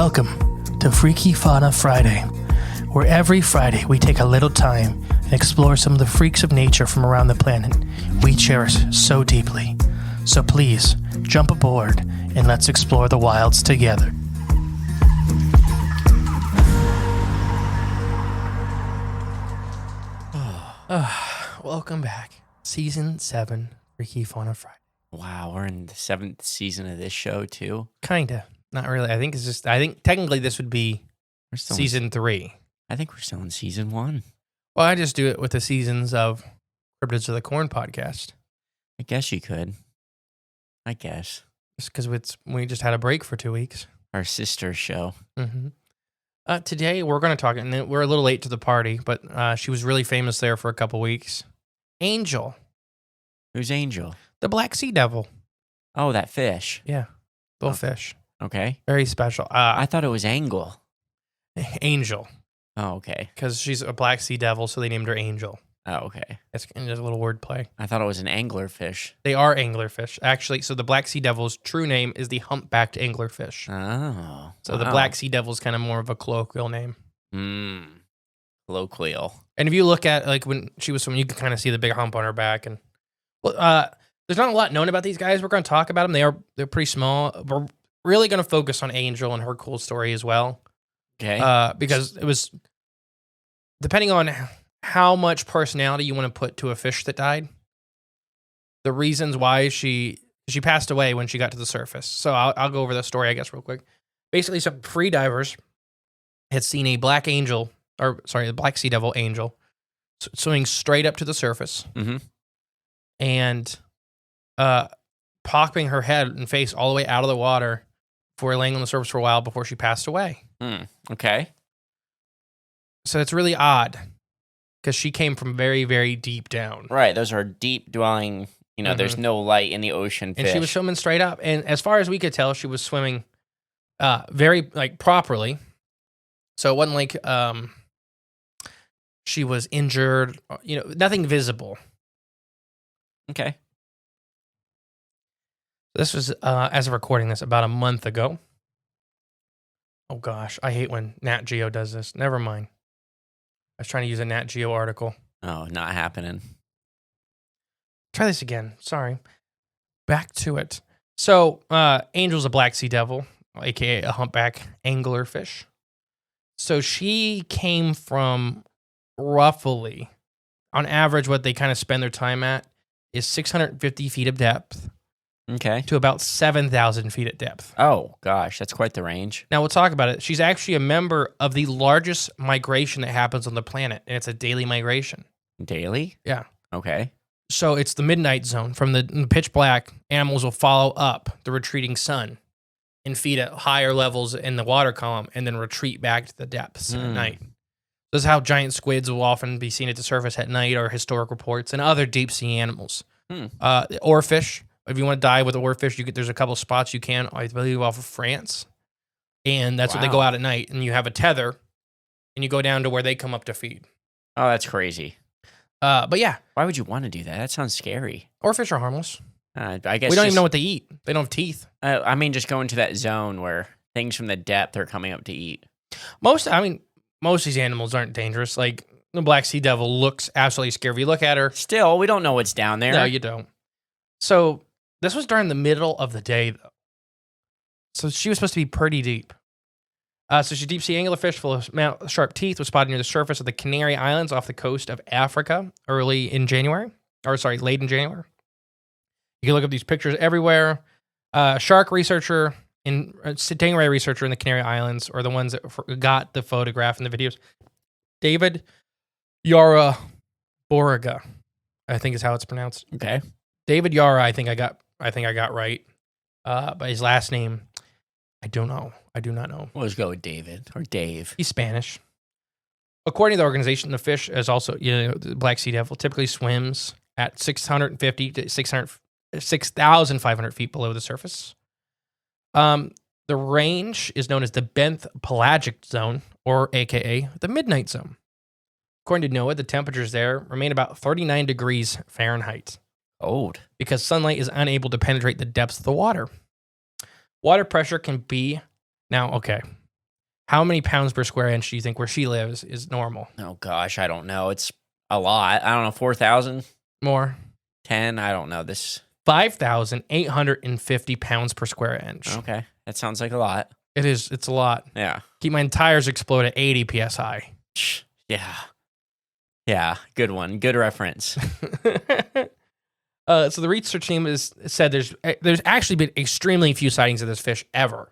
Welcome to Freaky Fauna Friday, where every Friday we take a little time and explore some of the freaks of nature from around the planet we cherish so deeply. So please, jump aboard and let's explore the wilds together. Welcome back. Season 7, Freaky Fauna Friday. Wow, we're in the 7th season of this show, too. Kinda. Not really. I think technically this would be season 3. I think we're still in season 1. Well, I just do it with the seasons of Cryptids of the Corn podcast. I guess you could. I guess. Just because we just had a break for 2 weeks. Our sister show. Mm-hmm. Today we're going to talk, and we're a little late to the party, but she was really famous there for a couple weeks. Angel. Who's Angel? The Black Sea Devil. Oh, that fish. Yeah. Little fish. Okay. Very special. I thought it was Angle. Angel. Oh, okay. Because she's a Black Sea Devil, so they named her Angel. Oh, okay. It's just a little wordplay. I thought it was an anglerfish. They are anglerfish. Actually, so the Black Sea Devil's true name is the humpbacked anglerfish. Oh. So the Black Sea Devil is kind of more of a colloquial name. Colloquial. And if you look at, like, when she was swimming, you can kind of see the big hump on her back. And there's not a lot known about these guys. We're going to talk about them. They're pretty small. We're really going to focus on Angel and her cool story as well. Okay. Because it was, depending on how much personality you want to put to a fish that died, the reasons why she passed away when she got to the surface. So I'll go over the story, I guess, real quick. Basically, some free divers had seen a Black Sea Devil angel swimming straight up to the surface and popping her head and face all the way out of the water before laying on the surface for a while before she passed away. Okay. So it's really odd because she came from very, very deep down. Right. Those are deep dwelling, there's no light in the ocean fish. And she was swimming straight up. And as far as we could tell, she was swimming very, properly. So it wasn't like she was injured, nothing visible. Okay. This was, as of recording this, about a month ago. Oh, gosh. I hate when Nat Geo does this. Never mind. I was trying to use a Nat Geo article. Oh, not happening. Try this again. Sorry. Back to it. So, Angel's a Black Sea Devil, a.k.a. a humpback anglerfish. So she came from roughly, on average, what they kind of spend their time at is 650 feet of depth. Okay. To about 7,000 feet at depth. Oh, gosh. That's quite the range. Now, we'll talk about it. She's actually a member of the largest migration that happens on the planet, and it's a daily migration. Daily? Yeah. Okay. So it's the midnight zone. From the pitch black, animals will follow up the retreating sun and feed at higher levels in the water column and then retreat back to the depths at night. This is how giant squids will often be seen at the surface at night, or historic reports, and other deep-sea animals. Oarfish. If you want to dive with oarfish, there's a couple spots you can, I believe, off of France. And that's what they go out at night. And you have a tether, and you go down to where they come up to feed. Oh, that's crazy. But yeah. Why would you want to do that? That sounds scary. Oarfish are harmless. I guess we don't even know what they eat. They don't have teeth. I mean, just go into that zone where things from the depth are coming up to eat. Most of these animals aren't dangerous. Like, the Black Sea Devil looks absolutely scary. If you look at her. Still, we don't know what's down there. No, you don't. So, this was during the middle of the day, though. So she was supposed to be pretty deep. So she's a deep-sea anglerfish full of sharp teeth, was spotted near the surface of the Canary Islands off the coast of Africa late in January. You can look up these pictures everywhere. Shark researcher and stingray researcher in the Canary Islands are the ones that got the photograph and the videos. David Yara Boriga, I think is how it's pronounced. Okay. David Yara, I think I got right. But his last name, I don't know. I do not know. We'll just go with David or Dave. He's Spanish. According to the organization, the fish is also, the Black Sea Devil typically swims at 650 to 6,500 feet below the surface. The range is known as the Benth Pelagic Zone, or AKA the Midnight Zone. According to NOAA, the temperatures there remain about 39 degrees Fahrenheit. Cold. Because sunlight is unable to penetrate the depths of the water. Water pressure can be, now, okay, How many pounds per square inch do you think where she lives is normal? Oh gosh, I don't know. It's a lot. I don't know. 4,000, More. 10. I don't know this. 5,850 pounds per square inch. Okay, that sounds like a lot. It is. It's a lot. Yeah. Keep my tires explode at 80 psi. Yeah. Yeah. Good one. Good reference. So the research team has said there's actually been extremely few sightings of this fish ever,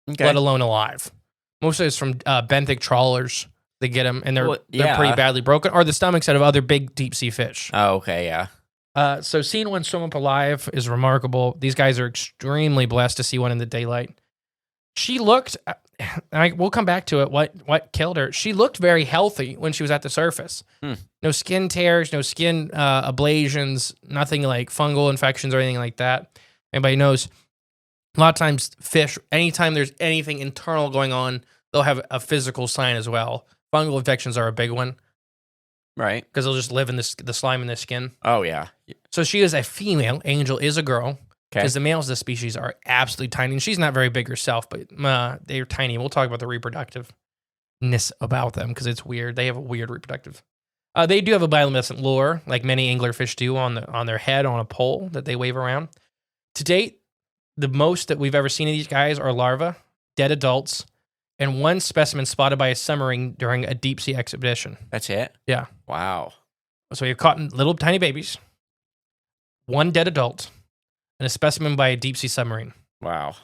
Okay. let alone alive. Most of it's from benthic trawlers. They get them, and they're yeah. pretty badly broken, or the stomachs out of other big deep sea fish. Oh, okay. Yeah. So seeing one swim up alive is remarkable. These guys are extremely blessed to see one in the daylight. She looked, we'll come back to it, what killed her. She looked very healthy when she was at the surface. No skin tears, no skin ablations, nothing like fungal infections or anything like that. Anybody knows, a lot of times fish, anytime there's anything internal going on, they'll have a physical sign as well. Fungal infections are a big one. Right. Because they'll just live in the slime in the skin. Oh, yeah. So she is a female. Angel is a girl. Because the males of the species are absolutely tiny. And she's not very big herself, but they're tiny. We'll talk about the reproductiveness about them because it's weird. They have a weird reproductive. They do have a bioluminescent lure, like many anglerfish do, on their head on a pole that they wave around. To date, the most that we've ever seen of these guys are larvae, dead adults, and one specimen spotted by a submarine during a deep sea expedition. That's it? Yeah. Wow. So we've caught little tiny babies, one dead adult, and a specimen by a deep sea submarine. Wow.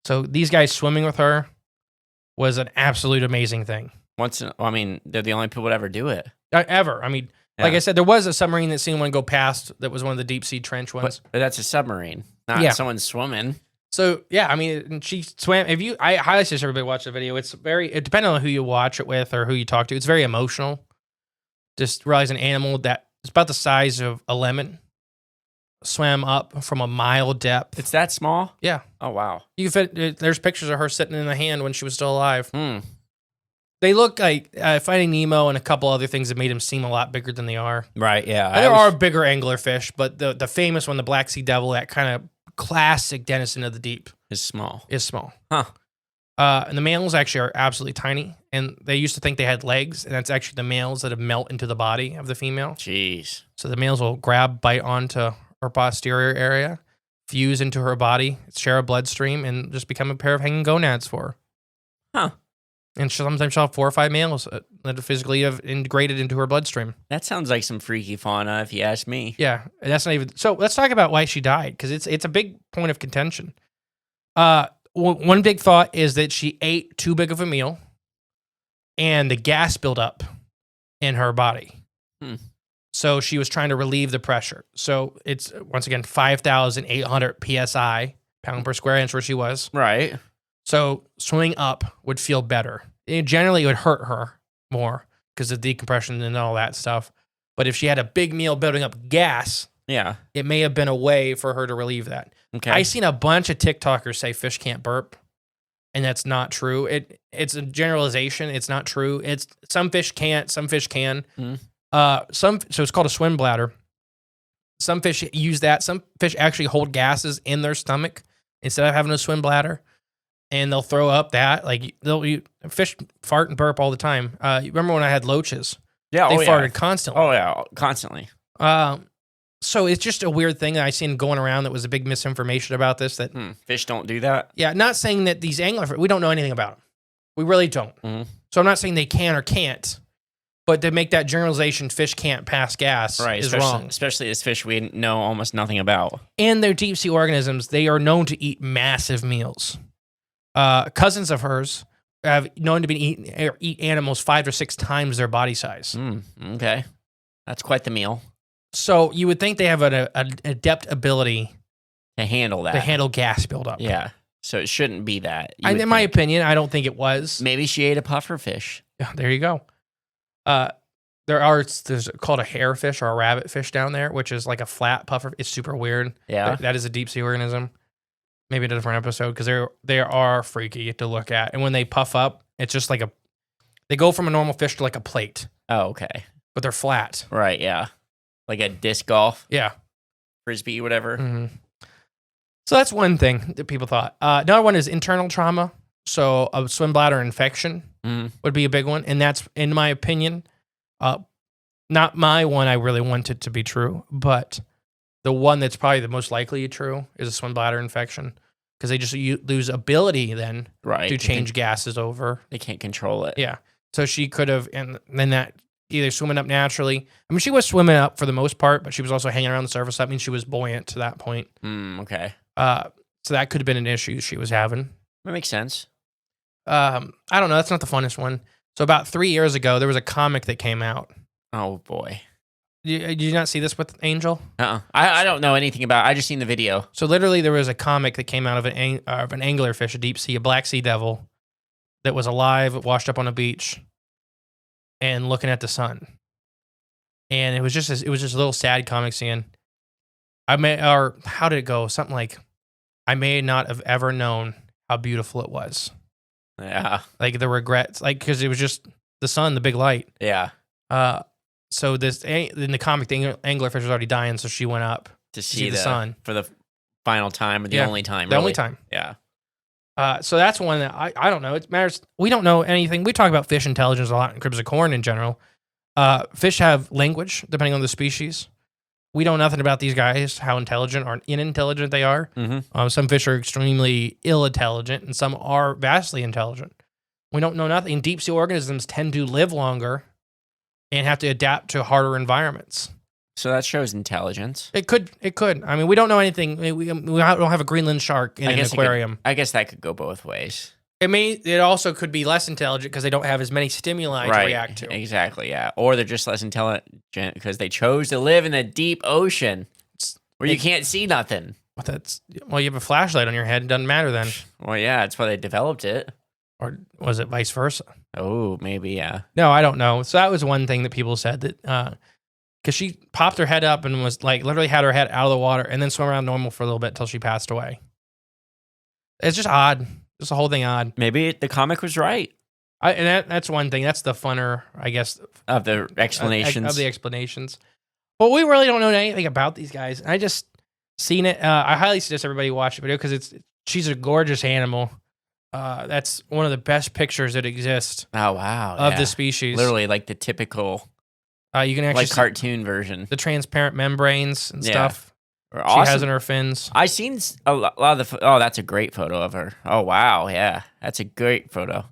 So these guys swimming with her was an absolute amazing thing. They're the only people that ever do it. Ever. I mean, like I said, there was a submarine that seen one go past that was one of the deep sea trench ones. But that's a submarine, not someone swimming. So, yeah, I mean, she swam. I highly suggest everybody watch the video. It depends on who you watch it with or who you talk to. It's very emotional. Just realize an animal that is about the size of a lemon swam up from a mile depth. It's that small? Yeah. Oh, wow. You can fit. There's pictures of her sitting in the hand when she was still alive. Hmm. They look like Finding Nemo and a couple other things that made them seem a lot bigger than they are. Right, yeah. And there are bigger anglerfish, but the famous one, the Black Sea Devil, that kind of classic denizen of the deep, is small. Huh. And the males actually are absolutely tiny, and they used to think they had legs, and that's actually the males that have melt into the body of the female. Jeez. So the males will bite onto her posterior area, fuse into her body, share a bloodstream, and just become a pair of hanging gonads for her. Huh. And sometimes she'll have 4 or 5 males that physically have integrated into her bloodstream. That sounds like some freaky fauna, if you ask me. Yeah, and that's not even. So let's talk about why she died, because it's a big point of contention. One big thought is that she ate too big of a meal, and the gas buildup in her body. So she was trying to relieve the pressure. So it's once again 5,800 psi, pound per square inch, where she was. Right. So swimming up would feel better. Generally, it would hurt her more because of decompression and all that stuff. But if she had a big meal building up gas, it may have been a way for her to relieve that. Okay. I've seen a bunch of TikTokers say fish can't burp, and that's not true. It's a generalization. It's not true. It's some fish can't, some fish can. So it's called a swim bladder. Some fish use that. Some fish actually hold gases in their stomach instead of having a swim bladder. And they'll throw up that, fish fart and burp all the time. You remember when I had loaches? Yeah, they farted constantly. Oh yeah, constantly. So it's just a weird thing that I seen going around that was a big misinformation about this. That fish don't do that. Yeah, not saying that these anglerfish, we don't know anything about them. We really don't. So I'm not saying they can or can't, but to make that generalization, fish can't pass gas is wrong. Especially as fish we know almost nothing about. And they're deep sea organisms. They are known to eat massive meals. Cousins of hers have known to eat animals 5 or 6 times their body size. Okay. That's quite the meal. So you would think they have an adept ability to handle that. To handle gas buildup. Yeah. So it shouldn't be that. In my opinion, I don't think it was. Maybe she ate a puffer fish. Yeah, there you go. There's called a harefish or a rabbit fish down there, which is like a flat puffer. It's super weird. Yeah. That is a deep sea organism. Maybe a different episode, because they are freaky to look at. And when they puff up, it's just like they go from a normal fish to like a plate. Oh, okay. But they're flat. Right, yeah. Like a disc golf. Yeah. Frisbee, whatever. So that's one thing that people thought. Another one is internal trauma. So a swim bladder infection Mm. would be a big one, and that's, in my opinion, not my one I really want it to be true, but the one that's probably the most likely true is a swim bladder infection, because they just lose ability then Right. to change gases over. They can't control it. Yeah. So she could have, and then that either swimming up naturally. I mean, she was swimming up for the most part, but she was also hanging around the surface. That means she was buoyant to that point. Okay. So that could have been an issue she was having. That makes sense. I don't know. That's not the funnest one. So about 3 years ago, there was a comic that came out. Oh boy. Did you not see this with Angel? I don't know anything about it. I just seen the video. So literally, there was a comic that came out of an anglerfish, a deep sea, a black sea devil, that was alive, washed up on a beach, and looking at the sun. And it was just a little sad comic scene. How did it go? Something like, I may not have ever known how beautiful it was. Yeah. Like the regrets, like, because it was just the sun, the big light. Yeah. So in the comic, the anglerfish was already dying, so she went up To see the sun for the final time, or the only time. The really. only time. Yeah. So that's one that I don't know. It matters. We don't know anything. We talk about fish intelligence a lot in Cribs of Corn in general. Fish have language depending on the species. We know nothing about these guys, how intelligent or unintelligent they are. Mm-hmm. Some fish are extremely ill-intelligent, and some are vastly intelligent. We don't know nothing. Deep sea organisms tend to live longer and have to adapt to harder environments. So that shows intelligence. It could. I mean, we don't know anything. We don't have a Greenland shark in an aquarium. I guess that could go both ways. It also could be less intelligent because they don't have as many stimuli to react to. Exactly, yeah. Or they're just less intelligent because they chose to live in the deep ocean where you can't see nothing. Well, you have a flashlight on your head. It doesn't matter then. Well, yeah, that's why they developed it. Or was it vice versa? Oh, maybe, yeah. No, I don't know. So that was one thing that people said that, because she popped her head up and was like, literally had her head out of the water and then swam around normal for a little bit until she passed away. It's just odd. Just the whole thing odd. Maybe the comic was right. That's one thing. That's the funner, I guess, of the explanations. But we really don't know anything about these guys. I just seen it. I highly suggest everybody watch the video because she's a gorgeous animal. That's one of the best pictures that exist. Oh wow! Of the species, literally like the typical. You can actually like cartoon version. The transparent membranes and stuff. Awesome. She has in her fins. I seen a lot of the. Oh, that's a great photo of her. Oh wow, yeah, that's a great photo.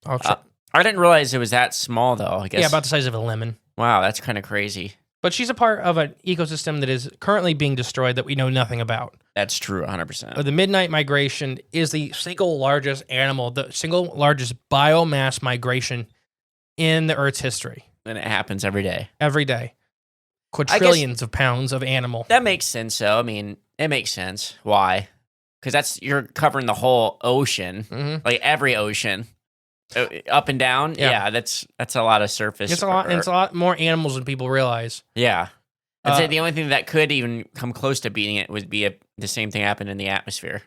I didn't realize it was that small though. I guess. Yeah, about the size of a lemon. Wow, that's kind of crazy. But she's a part of an ecosystem that is currently being destroyed that we know nothing about. That's true, 100%. The midnight migration is the single largest biomass migration in the Earth's history. And it happens every day. Every day. Quadrillions of pounds of animal. That makes sense, though. I mean, it makes sense. Why? Because you're covering the whole ocean, like every ocean, up and down. Yeah, that's a lot of surface. It's a lot more animals than people realize. Yeah, I'd say the only thing that could even come close to beating it would be the same thing happened in the atmosphere.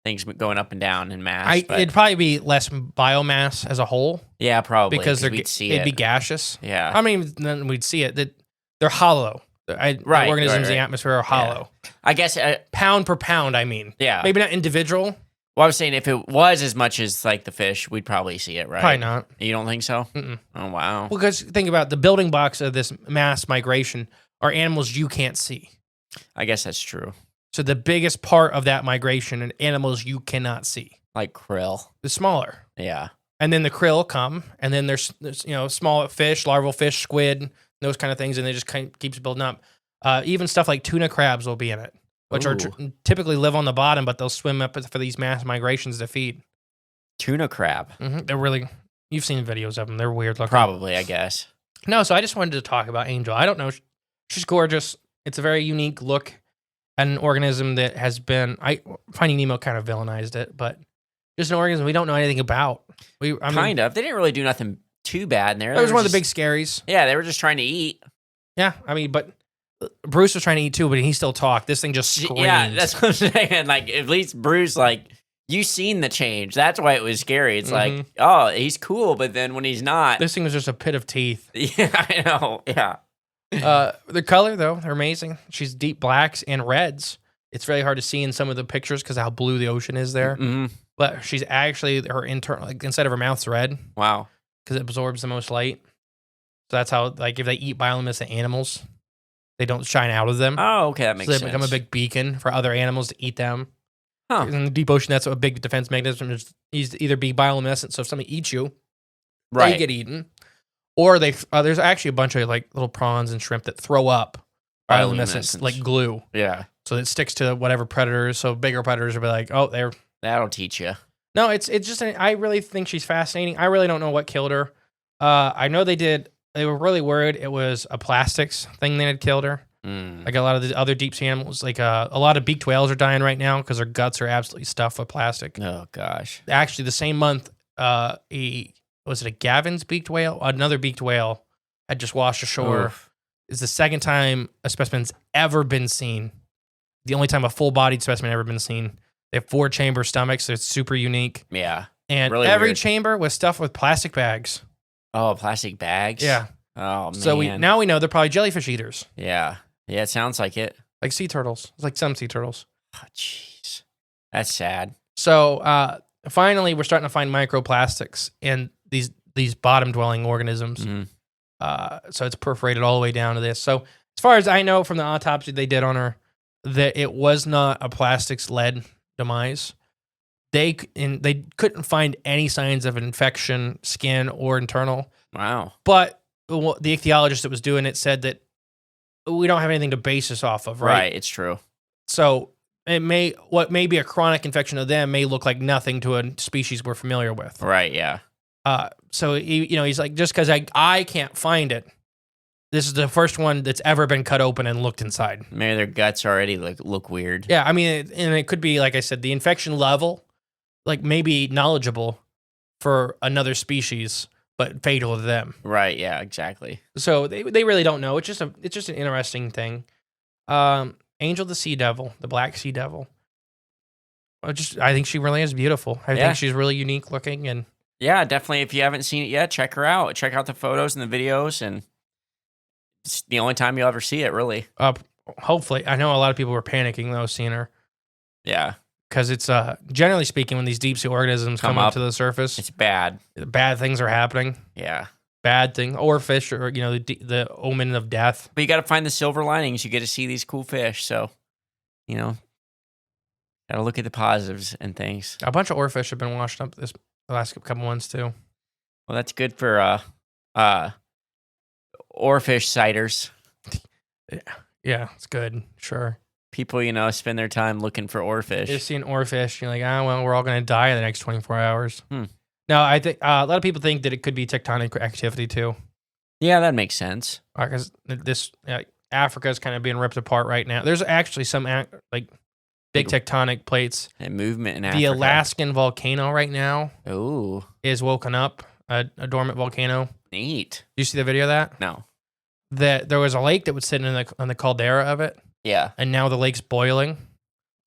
Things going up and down in mass. It'd probably be less biomass as a whole. Yeah, probably because we'd see it. It'd be gaseous. Yeah, I mean, then we'd see it. They're hollow. The organisms in the atmosphere are hollow. Yeah. I guess pound per pound. I mean, maybe not individual. Well, I was saying if it was as much as like the fish, we'd probably see it, right? Probably not. You don't think so? Mm-mm. Oh wow. Well, because think about the building blocks of this mass migration are animals you can't see. I guess that's true. So the biggest part of that migration are animals you cannot see, like krill. The smaller. Yeah. And then the krill come, and then there's small fish, larval fish, squid, those kind of things, and they just kind of keeps building up. Even stuff like tuna crabs will be in it, which are typically live on the bottom, but they'll swim up for these mass migrations to feed. Tuna crab. Mm-hmm. They're really, you've seen videos of them. They're weird looking. Probably, I guess. No, so I just wanted to talk about Angel. I don't know. She's gorgeous. It's a very unique look at an organism that has been, Finding Nemo kind of villainized it, but just an organism we don't know anything about. Kind of. They didn't really do nothing too bad in there. It was one of the big scaries. Yeah, they were just trying to eat. Yeah, I mean, but Bruce was trying to eat too, but he still talked. This thing just screamed. Yeah, that's what I'm saying. Like, at least Bruce, you seen the change. That's why it was scary. It's like, oh, he's cool, but then when he's not. This thing was just a pit of teeth. Yeah, I know. Yeah. The color, though, they're amazing. She's deep blacks and reds. It's really hard to see in some of the pictures because of how blue the ocean is there. Mm-hmm. but she's actually her internal, like inside of her mouth's red. Wow. Because it absorbs the most light. So that's how, like, if they eat bioluminescent animals, they don't shine out of them. Oh, okay, that makes sense. So they become a big beacon for other animals to eat them. Huh. In the deep ocean, that's a big defense mechanism. Is to either be bioluminescent, so if somebody eats you, Right. they get eaten, or there's actually a bunch of like little prawns and shrimp that throw up bioluminescence like glue. Yeah. So it sticks to whatever predators. So bigger predators will be like, oh, that'll teach you. No, it's just. I really think she's fascinating. I really don't know what killed her. I know they were really worried it was a plastics thing that had killed her. Like a lot of the other deep sea animals, like a lot of beaked whales are dying right now because their guts are absolutely stuffed with plastic. Oh gosh! Actually, the same month, was it a Gavin's beaked whale? Another beaked whale had just washed ashore. Oof. It's the second time a specimen's ever been seen. The only time a full-bodied specimen ever been seen. They have 4-chamber stomachs. So it's super unique. Yeah, and really every weird. chamber was stuffed with plastic bags. Oh, plastic bags. Yeah. Oh man. So now we know they're probably jellyfish eaters. Yeah. Yeah. It sounds like it. Like sea turtles. Like some sea turtles. Oh, jeez. That's sad. So finally, we're starting to find microplastics in these bottom-dwelling organisms. So it's perforated all the way down to this. So as far as I know from the autopsy they did on her, that it was not a plastics-led demise. They couldn't find any signs of infection, skin or internal. Wow. But the ichthyologist that was doing it said that we don't have anything to base this off of, right? Right, it's true. So what may be a chronic infection of them may look like nothing to a species we're familiar with. Right, yeah. So he's like, just because I can't find it, this is the first one that's ever been cut open and looked inside. Maybe their guts already look weird. Yeah, I mean, and it could be, like I said, the infection level, like maybe knowledgeable for another species, but fatal to them. Right, yeah, exactly. So they really don't know. It's just an interesting thing. Angel the sea devil, the black sea devil. I think she really is beautiful. I think she's really unique looking, and yeah, definitely. If you haven't seen it yet, check her out. Check out the photos and the videos, and it's the only time you'll ever see it, really. Hopefully, I know a lot of people were panicking though seeing her. Yeah, because it's generally speaking, when these deep sea organisms come up to the surface, it's bad. Bad things are happening. Yeah, bad thing, or fish, or the omen of death. But you got to find the silver linings. You get to see these cool fish, so got to look at the positives and things. A bunch of oarfish have been washed up the last couple months too. Well, that's good for oarfish sighters. Yeah, it's good. Sure. People, spend their time looking for oarfish. You see an oarfish, you're like, well, we're all going to die in the next 24 hours. Now, I think a lot of people think that it could be tectonic activity too. Yeah, that makes sense. Because Africa is kind of being ripped apart right now. There's actually some big tectonic plates. And movement in Africa. The Alaskan volcano right now is woken up, a dormant volcano. Neat. You see the video of that? No. That there was a lake that was sitting in the caldera of it. Yeah. And now the lake's boiling.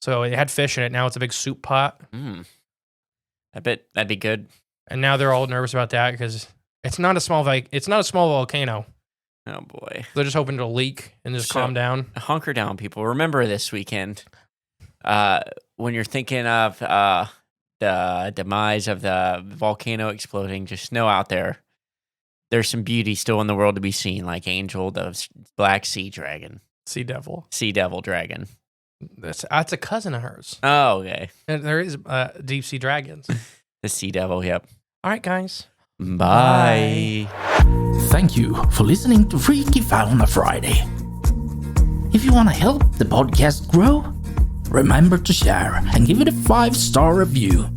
So it had fish in it. Now it's a big soup pot. I bet that'd be good. And now they're all nervous about that because it's not a small volcano. Oh boy. They're just hoping to leak and just calm down. Hunker down, people. Remember this weekend, when you're thinking of the demise of the volcano exploding, just know out there's some beauty still in the world to be seen, like Angel, the black sea dragon. Sea devil dragon. That's a cousin of hers. Oh, okay. And there is deep sea dragons. The sea devil, yep. All right, guys. Bye. Thank you for listening to Freaky Fauna Friday. If you want to help the podcast grow, remember to share and give it a 5-star review.